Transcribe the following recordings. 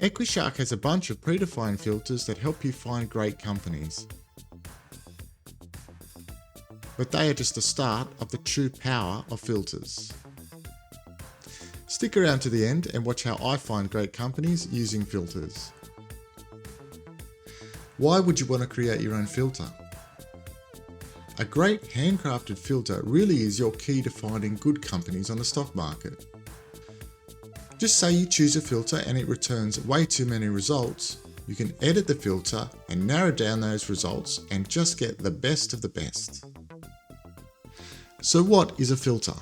Equishark has a bunch of predefined filters that help you find great companies. But they are just the start of the true power of filters. Stick around to the end and watch how I find great companies using filters. Why would you want to create your own filter? A great handcrafted filter really is your key to finding good companies on the stock market. Just say you choose a filter and it returns way too many results, you can edit the filter and narrow down those results and just get the best of the best. So what is a filter?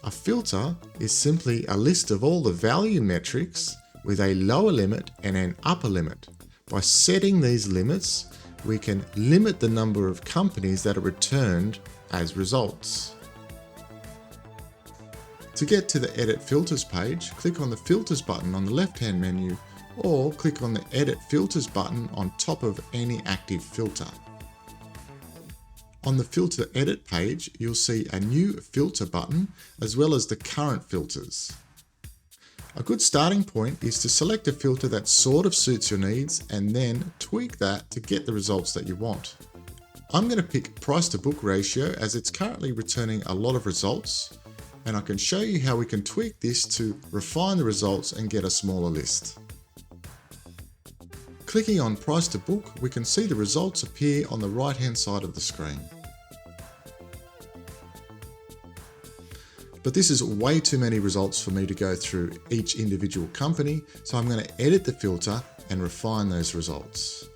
A filter is simply a list of all the value metrics with a lower limit and an upper limit. By setting these limits, we can limit the number of companies that are returned as results. To get to the Edit Filters page, click on the Filters button on the left-hand menu or click on the Edit Filters button on top of any active filter. On the Filter Edit page, you'll see a new filter button as well as the current filters. A good starting point is to select a filter that sort of suits your needs and then tweak that to get the results that you want. I'm going to pick price to book ratio as it's currently returning a lot of results, and I can show you how we can tweak this to refine the results and get a smaller list. Clicking on price to book, we can see the results appear on the right hand side of the screen. But this is way too many results for me to go through each individual company, so I'm going to edit the filter and refine those results.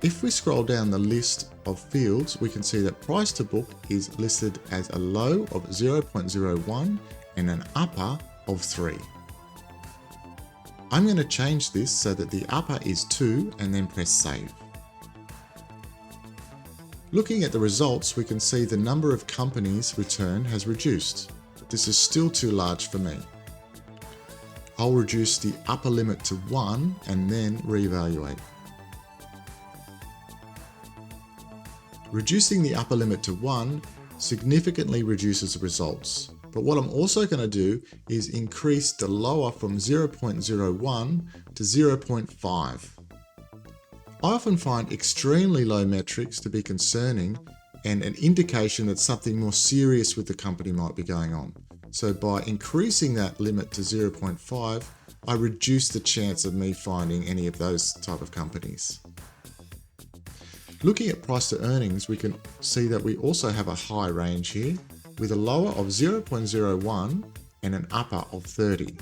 If we scroll down the list of fields, we can see that price to book is listed as a low of 0.01 and an upper of 3. I'm going to change this so that the upper is 2 and then press save. Looking at the results, we can see the number of companies returned has reduced, but this is still too large for me. I'll reduce the upper limit to 1 and then reevaluate. Reducing the upper limit to 1 significantly reduces the results, but what I'm also going to do is increase the lower from 0.01 to 0.5. I often find extremely low metrics to be concerning and an indication that something more serious with the company might be going on. So by increasing that limit to 0.5, I reduce the chance of me finding any of those type of companies. Looking at price to earnings, we can see that we also have a high range here with a lower of 0.01 and an upper of 30.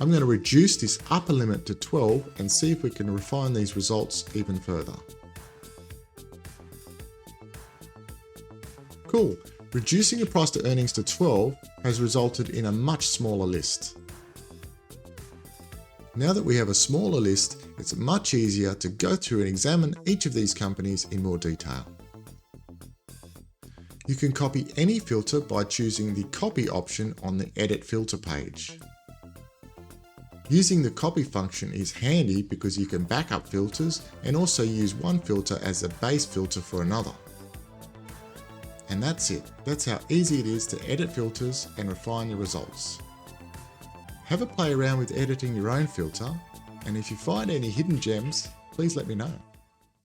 I'm going to reduce this upper limit to 12 and see if we can refine these results even further. Cool, reducing the price to earnings to 12 has resulted in a much smaller list. Now that we have a smaller list, it's much easier to go through and examine each of these companies in more detail. You can copy any filter by choosing the copy option on the Edit Filter page. Using the copy function is handy because you can back up filters and also use one filter as a base filter for another. And that's it. That's how easy it is to edit filters and refine your results. Have a play around with editing your own filter, and if you find any hidden gems, please let me know.